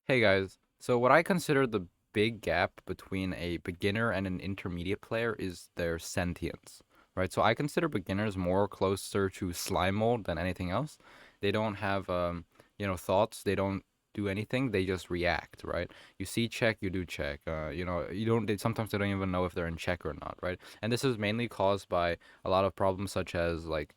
Hey guys, so what I consider the big gap between a beginner and an intermediate player is their sentience, right? So I consider beginners more closer to slime mold than anything else. They don't have, thoughts. They don't do anything. They just react, right? You see check, you do check. You don't. Sometimes they don't even know if they're in check or not, right? And this is mainly caused by a lot of problems such as like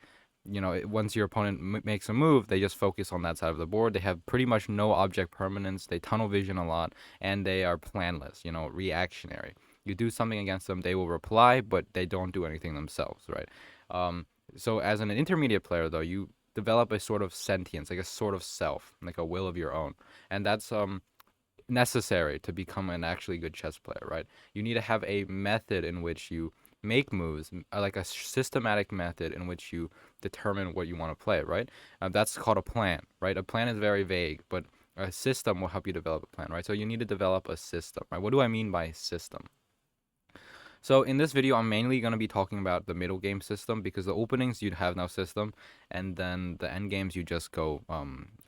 once your opponent makes a move, they just focus on that side of the board. They have pretty much no object permanence. They tunnel vision a lot, and they are planless, reactionary. You do something against them, they will reply, but they don't do anything themselves, right? Um, so as an intermediate player, though, you develop a sort of sentience, like a sort of self, like a will of your own, and that's necessary to become an actually good chess player, right? You need to have a method in which you make moves, like a systematic method in which you determine what you want to play, right? That's called a plan, right? A plan is very vague, but a system will help you develop a plan, right? So you need to develop a system, right? What do I mean by system? So in this video, I'm mainly going to be talking about the middle game system because the openings you'd have no system, and then the end games you just go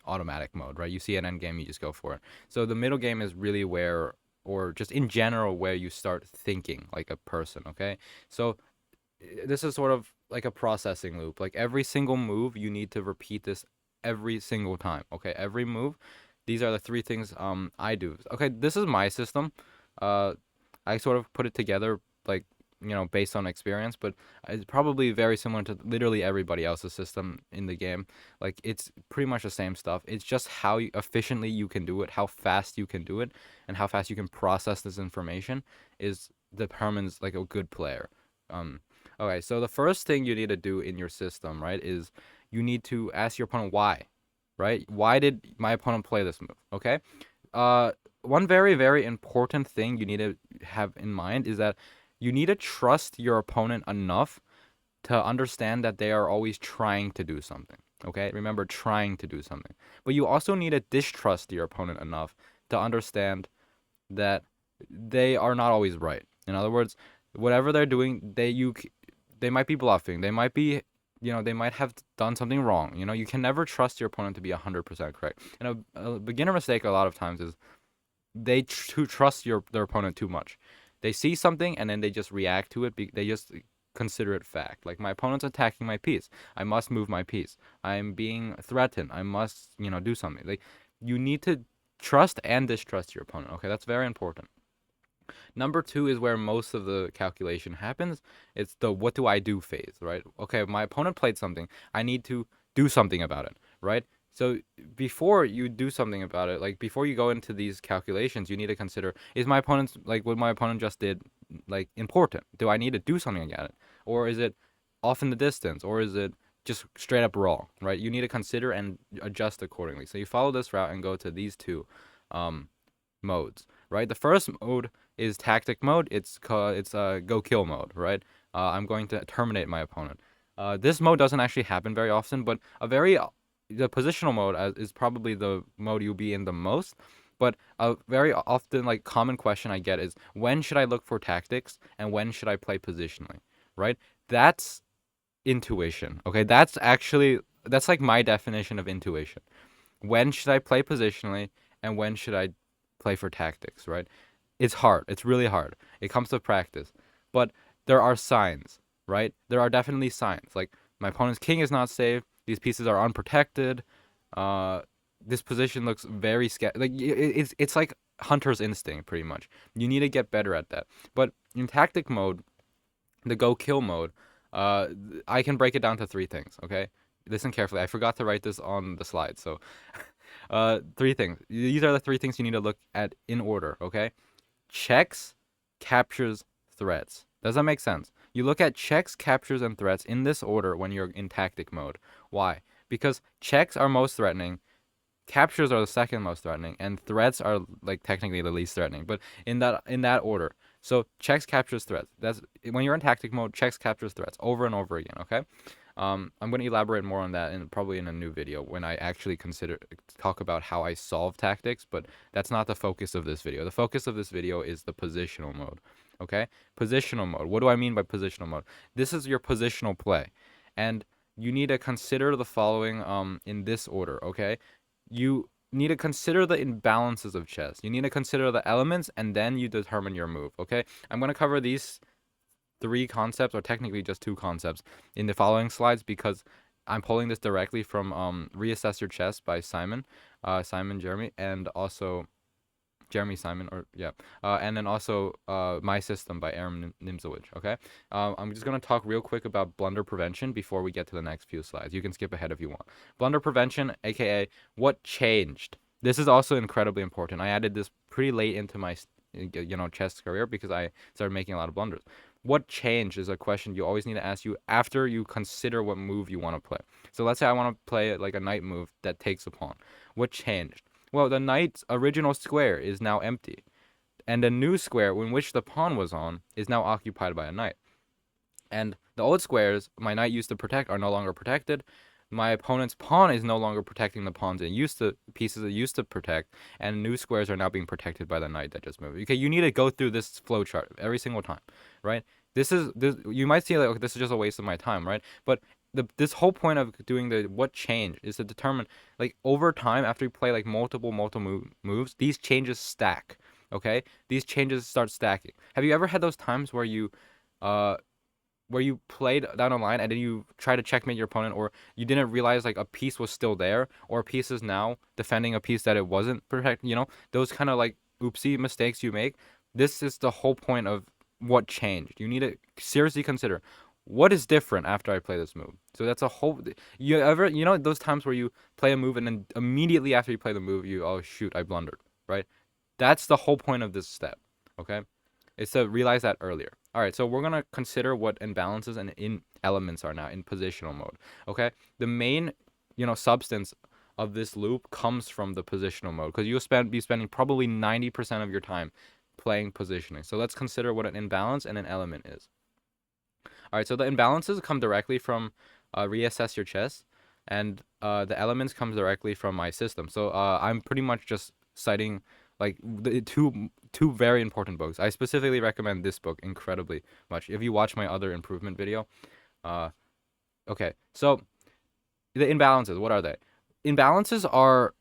automatic mode, right? You see an end game, you just go for it. So the middle game is really where, or just in general, where you start thinking like a person. Okay, so this is sort of like a processing loop. Like every single move, you need to repeat this every single time. Okay, every move. These are the three things I do. Okay, this is my system. Uh, I sort of put it together like based on experience, but it's probably very similar to literally everybody else's system in the game. Like it's pretty much the same stuff. It's just how efficiently you can do it, how fast you can do it, and how fast you can process this information is determines like a good player. Um, okay, so the first thing you need to do in your system, right, is you need to ask your opponent why, right? Why did my opponent play this move? Okay. Uh, One very, very important thing you need to have in mind is that you need to trust your opponent enough to understand that they are always trying to do something. Okay? Remember, trying to do something. But you also need to distrust your opponent enough to understand that they are not always right. In other words, whatever they're doing, they might be bluffing. They might be, they might have done something wrong. You can never trust your opponent to be 100% correct. And a beginner mistake a lot of times is they trust their opponent too much. They see something and then they just react to it. They just consider it fact. Like my opponent's attacking my piece, I must move my piece. I'm being threatened, I must do something. Like you need to trust and distrust your opponent. Okay, that's very important. Number two is where most of the calculation happens. It's the what do I do phase, right? Okay, my opponent played something. I need to do something about it, right? So before you do something about it, like before you go into these calculations, you need to consider, is my opponent's, like what my opponent just did, like important? Do I need to do something about it? Or is it off in the distance? Or is it just straight up wrong, right? You need to consider and adjust accordingly. So you follow this route and go to these two um, modes, right? The first mode is tactic mode. It's go kill mode, right? I'm going to terminate my opponent. This mode doesn't actually happen very often, but the positional mode is probably the mode you'll be in the most. But a very often like common question I get is when should I look for tactics and when should I play positionally, right? That's intuition. Okay, that's like my definition of intuition. When should I play positionally and when should I play for tactics, right? It's hard. It's really hard. It comes to practice. But there are signs, right? There are definitely signs. Like my opponent's king is not safe. These pieces are unprotected. Uh, this position looks very like it's like hunter's instinct pretty much. You need to get better at that. But in tactic mode, the go kill mode, uh, I can break it down to three things. Okay, listen carefully. I forgot to write this on the slide, so three things. These are the three things you need to look at in order. Okay, checks, captures, threats. Does that make sense? You look at checks, captures, and threats in this order when you're in tactic mode. Why? Because checks are most threatening, captures are the second most threatening, and threats are like technically the least threatening. But in that order. So checks, captures, threats. That's when you're in tactic mode. Checks, captures, threats over and over again. Okay. I'm going to elaborate more on that probably in a new video when I actually talk about how I solve tactics. But that's not the focus of this video. The focus of this video is the positional mode. Okay. Positional mode. What do I mean by positional mode? This is your positional play, and you need to consider the following in this order. Okay. You need to consider the imbalances of chess. You need to consider the elements, and then you determine your move. Okay, I'm gonna cover these 3 concepts, or technically just 2 concepts, in the following slides because I'm pulling this directly from Reassess Your Chess by Simon Jeremy, and also Jeremy Simon, or yeah, and then also My System by Aaron Nimzowitsch. Okay, I'm just gonna talk real quick about blunder prevention before we get to the next few slides. You can skip ahead if you want. Blunder prevention, aka what changed. This is also incredibly important. I added this pretty late into my chess career because I started making a lot of blunders. What changed is a question you always need to ask you after you consider what move you want to play. So let's say I want to play like a knight move that takes a pawn. What changed? Well, the knight's original square is now empty, and the new square in which the pawn was on is now occupied by a knight. And the old squares my knight used to protect are no longer protected. My opponent's pawn is no longer protecting the pawns pieces it used to protect, and new squares are now being protected by the knight that just moved. Okay, you need to go through this flowchart every single time, right? This you might see like, okay, this is just a waste of my time, right? But this whole point of doing the what change is to determine, like, over time, after you play like multiple moves, these changes stack. Okay, these changes start stacking. Have you ever had those times uh where you played down a line and then you try to checkmate your opponent, or you didn't realize like a piece was still there, or a piece is now defending a piece that it wasn't protect, those kind of like oopsie mistakes you make? This is the whole point of what changed. You need to seriously consider what is different after I play this move. So that's a whole, those times where you play a move and then immediately after you play the move, oh shoot, I blundered, right? That's the whole point of this step, okay? It's to realize that earlier. All right, so we're going to consider what imbalances and in elements are now in positional mode, okay? The main, substance of this loop comes from the positional mode, because you'll be spending probably 90% of your time playing positioning. So let's consider what an imbalance and an element is. All right, so the imbalances come directly from Reassess Your Chess, and the elements comes directly from My System. So I'm pretty much just citing like the two very important books. I specifically recommend this book incredibly much. If you watch my other improvement video, okay. So the imbalances, what are they? Imbalances are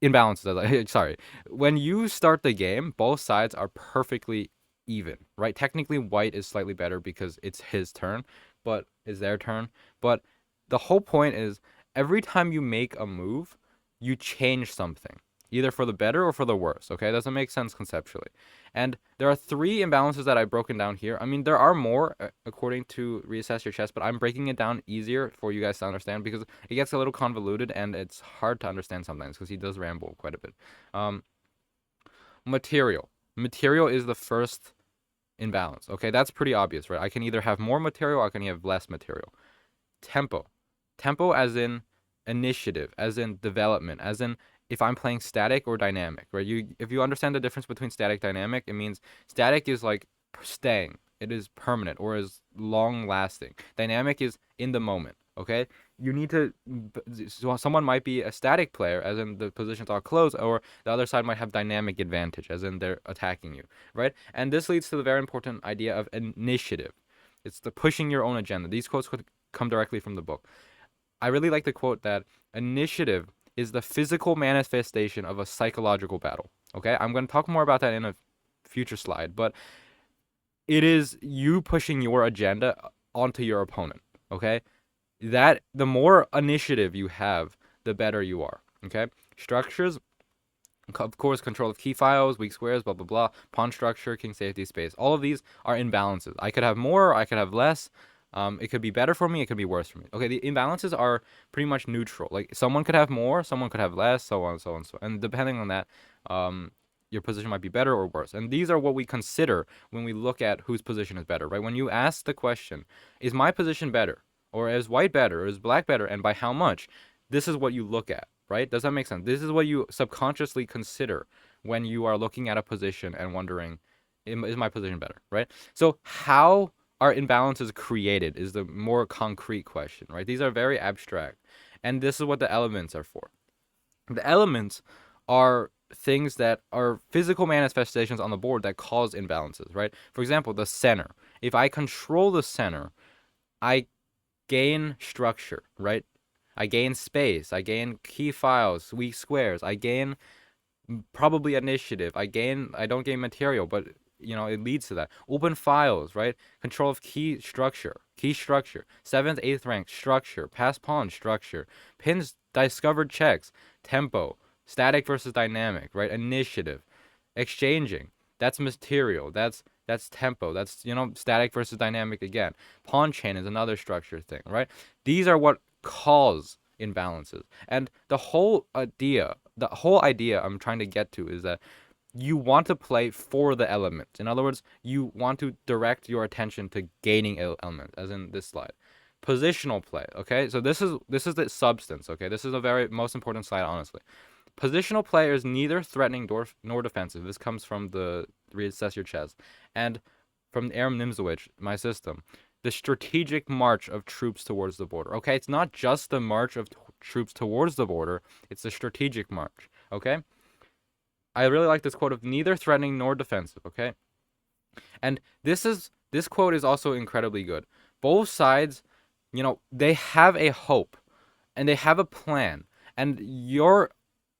imbalances. Sorry, when you start the game, both sides are perfectly even, right? Technically, white is slightly better because it's his turn, but it's their turn. But the whole point is every time you make a move, you change something, either for the better or for the worse, okay? Doesn't make sense conceptually. And there are 3 imbalances that I've broken down here. I mean, there are more according to Reassess Your Chess, but I'm breaking it down easier for you guys to understand because it gets a little convoluted and it's hard to understand sometimes because he does ramble quite a bit. Material. Material is the first imbalance, okay? That's pretty obvious, right? I can either have more material or I can have less material. Tempo. Tempo as in initiative, as in development, as in if I'm playing static or dynamic, right? If you understand the difference between static dynamic, it means static is like staying. It is permanent or is long lasting. Dynamic is in the moment, okay? You need to, so someone might be a static player, as in the positions are closed, or the other side might have dynamic advantage, as in they're attacking you, right? And this leads to the very important idea of initiative. It's the pushing your own agenda. These quotes could come directly from the book. I really like the quote that initiative is the physical manifestation of a psychological battle. Okay, I'm going to talk more about that in a future slide, but it is you pushing your agenda onto your opponent. Okay, that the more initiative you have, the better you are. Okay, structures, of course, control of key files, weak squares, blah blah blah, pawn structure, king safety space. All of these are imbalances. I could have more, I could have less. It could be better for me, it could be worse for me. Okay, the imbalances are pretty much neutral. Like someone could have more, someone could have less, so on, so on, so on. And depending on that, your position might be better or worse. And these are what we consider when we look at whose position is better, right? When you ask the question, is my position better? Or is white better? Or is black better? And by how much? This is what you look at, right? Does that make sense? This is what you subconsciously consider when you are looking at a position and wondering, is my position better, right? So how are imbalances created is the more concrete question, right? These are very abstract, and this is what the elements are for. The elements are things that are physical manifestations on the board that cause imbalances, right? For example, the center. If I control the center, I gain structure, right? I gain space. I gain key files, weak squares. I gain probably initiative. I don't gain material, but it leads to that. Open files, right? Control of key structure. 7th, 8th rank structure. Pass pawn structure. Pins discovered checks. Tempo. Static versus dynamic, right? Initiative. Exchanging. That's material. That's tempo. That's static versus dynamic again. Pawn chain is another structure thing, right? These are what cause imbalances. And the whole idea I'm trying to get to is that you want to play for the elements. In other words, you want to direct your attention to gaining elements, as in this slide. Positional play, okay? So this is the substance, okay? This is the very most important slide, honestly. Positional play is neither threatening nor defensive. This comes from the Reassess Your Chess. And from Aram Nimzowitsch, my system, the strategic march of troops towards the border. Okay, it's not just the march of troops towards the border, it's the strategic march. Okay? I really like this quote of neither threatening nor defensive, okay? And this quote is also incredibly good. Both sides, they have a hope and they have a plan. And your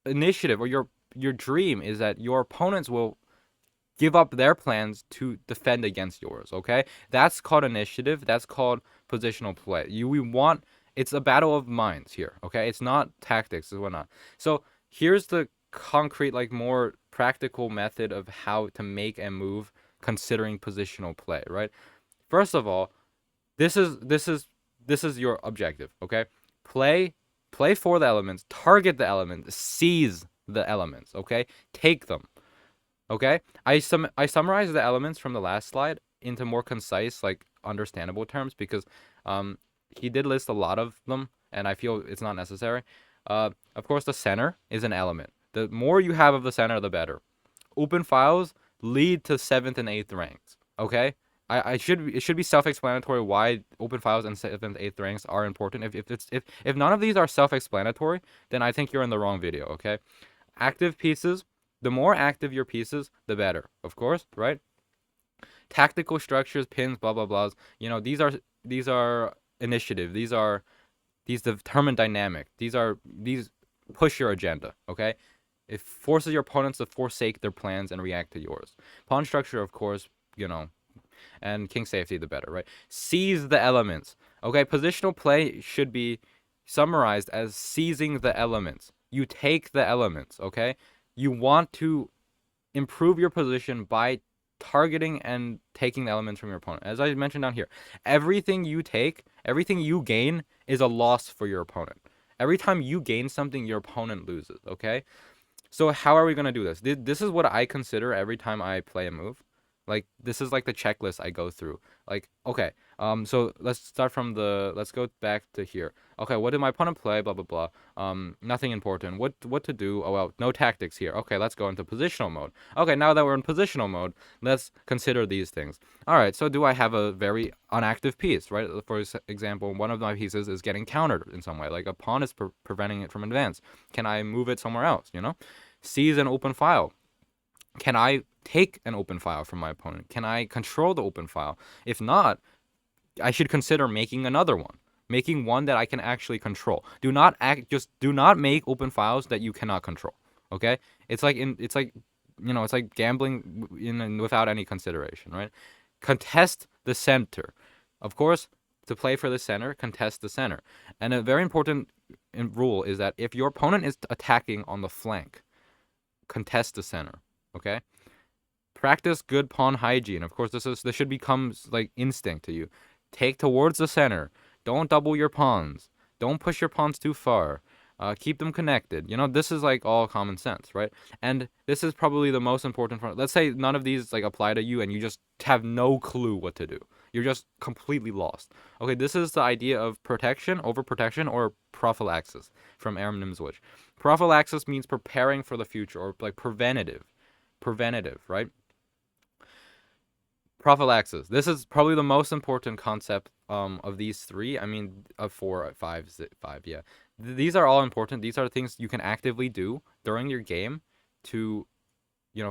initiative or your dream is that your opponents will give up their plans to defend against yours, okay? That's called initiative. That's called positional play. We want it's a battle of minds here, okay? It's not tactics and whatnot. So here's the concrete, like more practical method of how to make a move considering positional play, right? First of all, this is your objective, okay? Play for the elements, target the elements, seize the elements, okay? Take them. Okay? I summarized the elements from the last slide into more concise, like understandable terms because he did list a lot of them and I feel it's not necessary. Of course the center is an element. The more you have of the center, the better. Open files lead to 7th and 8th ranks. Okay? It should be self-explanatory why open files and 7th and 8th ranks are important. If none of these are self-explanatory, then I think you're in the wrong video, okay? Active pieces, the more active your pieces, the better, of course, right? Tactical structures, pins, blah blah blahs. These are initiative. These determine dynamic. These push your agenda. Okay, it forces your opponents to forsake their plans and react to yours. Pawn structure, of course, and king safety, the better, right? Seize the elements. Okay, positional play should be summarized as seizing the elements. You take the elements. Okay, you want to improve your position by targeting and taking the elements from your opponent. As I mentioned down here, everything you gain is a loss for your opponent. Every time you gain something, your opponent loses, okay? So how are we going to do this? This is what I consider every time I play a move. Like, this is like the checklist I go through. Like, okay, so let's go back to here. Okay, what did my opponent play? Blah, blah, blah. Nothing important. What to do? Oh, well, no tactics here. Okay, let's go into positional mode. Okay, now that we're in positional mode, let's consider these things. All right, so do I have a very inactive piece, right? For example, one of my pieces is getting countered in some way. Like, a pawn is preventing it from advance. Can I move it somewhere else, Seize an open file. Can I take an open file from my opponent? Can I control the open file? If not, I should consider making another one. Making one that I can actually control. Do not make open files that you cannot control. Okay? It's like gambling without any consideration, right? Contest the center. Of course, to play for the center, contest the center. And a very important rule is that if your opponent is attacking on the flank, contest the center. Okay? Practice good pawn hygiene. Of course, this should become like instinct to you. Take towards the center. Don't double your pawns. Don't push your pawns too far. Keep them connected. This is like all common sense, right? And this is probably the most important part. Let's say none of these like apply to you and you just have no clue what to do. You're just completely lost. Okay, this is the idea of protection, overprotection, or prophylaxis from Aram Nimzowitsch. Prophylaxis means preparing for the future, or like preventative, right? Prophylaxis. This is probably the most important concept of these three. I mean, of 4, 5, 5. Yeah, these are all important. These are things you can actively do during your game to,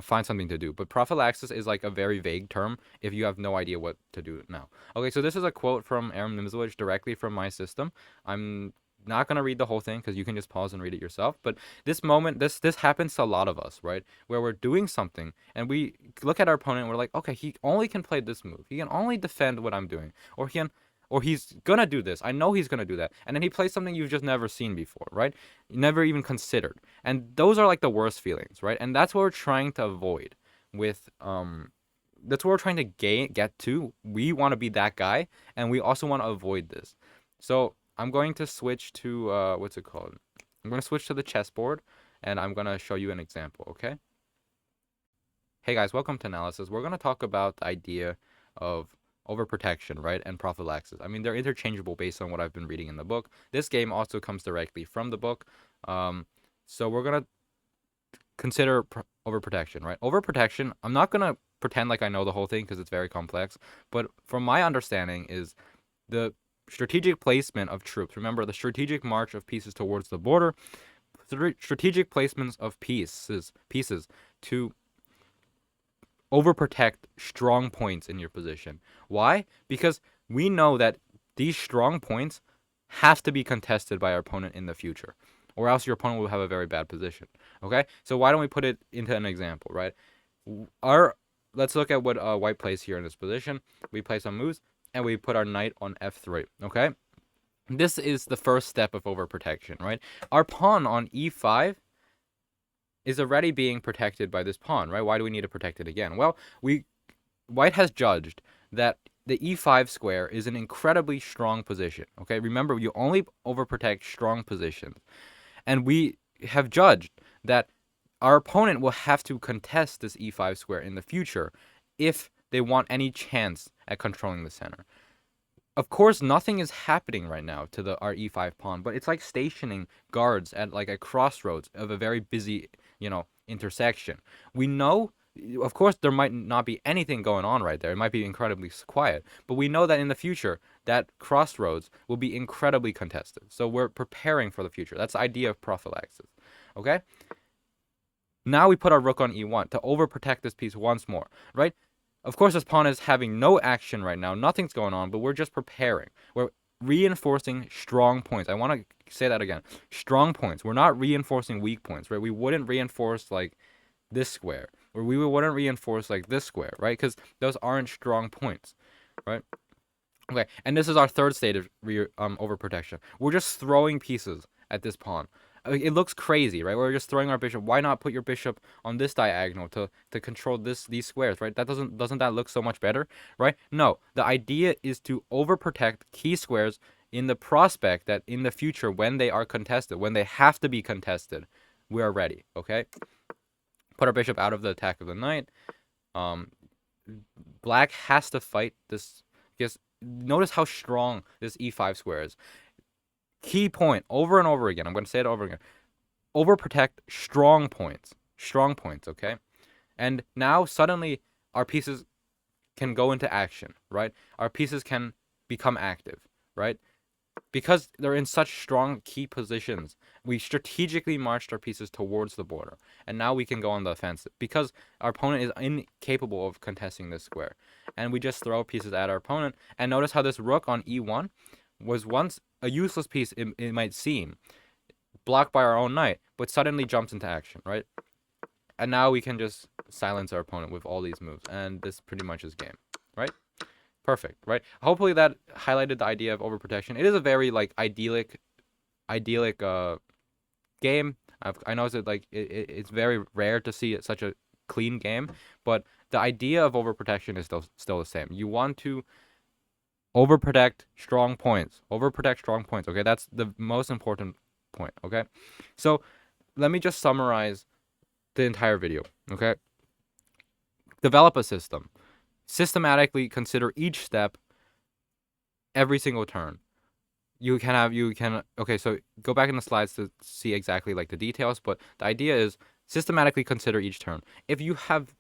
find something to do. But prophylaxis is like a very vague term if you have no idea what to do now. Okay, so this is a quote from Aram Nimzowitsch directly from my system. I'm not gonna read the whole thing because you can just pause and read it yourself. But this moment, this happens to a lot of us, right? Where we're doing something and we look at our opponent and we're like, okay, he only can play this move. He can only defend what I'm doing, or he's gonna do this. I know he's gonna do that, and then he plays something you've just never seen before, right? Never even considered, and those are like the worst feelings, right? And that's what we're trying to avoid with That's what we're trying to get to. We want to be that guy, and we also want to avoid this. So I'm going to switch to what's it called? I'm going to switch to the chessboard, and I'm going to show you an example, okay? Hey guys, welcome to Analysis. We're going to talk about the idea of overprotection, right, and prophylaxis. I mean, they're interchangeable based on what I've been reading in the book. This game also comes directly from the book. So we're going to consider overprotection, right? Overprotection, I'm not going to pretend like I know the whole thing because it's very complex, but from my understanding is the strategic placement of troops. Remember, the strategic march of pieces towards the border, strategic placements of pieces to overprotect strong points in your position. Why? Because we know that these strong points have to be contested by our opponent in the future, or else your opponent will have a very bad position. Okay? So why don't we put it into an example, right? Let's look at what white plays here in this position. We play some moves, and we put our knight on f3, okay? This is the first step of overprotection, right? Our pawn on e5 is already being protected by this pawn, right? Why do we need to protect it again? Well, white has judged that the e5 square is an incredibly strong position, okay? Remember, you only overprotect strong positions. And we have judged that our opponent will have to contest this e5 square in the future if they want any chance at controlling the center. Of course, nothing is happening right now to our e5 pawn, but it's like stationing guards at like a crossroads of a very busy, intersection. We know, of course, there might not be anything going on right there. It might be incredibly quiet, but we know that in the future, that crossroads will be incredibly contested. So we're preparing for the future. That's the idea of prophylaxis, okay? Now we put our rook on e1 to overprotect this piece once more, right? Of course, this pawn is having no action right now. Nothing's going on, but we're just preparing. We're reinforcing strong points. I want to say that again. Strong points. We're not reinforcing weak points, right? We wouldn't reinforce like this square, or we wouldn't reinforce like this square, right? Because those aren't strong points, right? Okay, and this is our third state of overprotection. We're just throwing pieces at this pawn. It looks crazy, right? We're just throwing our bishop. Why not put your bishop on this diagonal to control these squares, right? Doesn't that look so much better, right? No, the idea is to overprotect key squares in the prospect that in the future, when they are contested, when they have to be contested, we are ready. Okay, put our bishop out of the attack of the knight. Black has to fight this because notice how strong this e5 square is. Key point over and over again. I'm going to say it over again. Overprotect strong points. Strong points, okay? And now suddenly our pieces can go into action, right? Our pieces can become active, right? Because they're in such strong key positions, we strategically marched our pieces towards the border. And now we can go on the offensive because our opponent is incapable of contesting this square. And we just throw pieces at our opponent. And notice how this rook on e1 was once a useless piece, it might seem, blocked by our own knight, but suddenly jumps into action, right? And now we can just silence our opponent with all these moves, and this pretty much is game, right? Perfect, right? Hopefully that highlighted the idea of overprotection. It is a very like idyllic game. I know it's very rare to see such a clean game, but the idea of overprotection is still the same. You want to overprotect strong points. Overprotect strong points. Okay, that's the most important point. Okay, so let me just summarize the entire video. Okay, develop a system. Systematically consider each step every single turn. Okay, so go back in the slides to see exactly like the details, but the idea is systematically consider each turn. If you have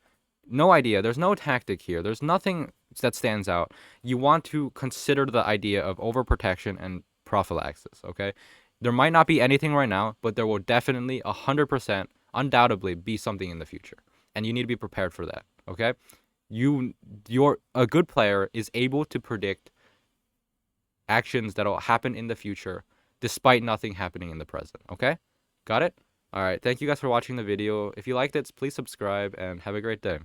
no idea, there's no tactic here, there's nothing that stands out, you want to consider the idea of overprotection and prophylaxis, okay? There might not be anything right now, but there will definitely 100% undoubtedly be something in the future, and you need to be prepared for that, okay? A good player is able to predict actions that'll happen in the future despite nothing happening in the present. Okay? Got it? All right. Thank you guys for watching the video. If you liked it, please subscribe and have a great day.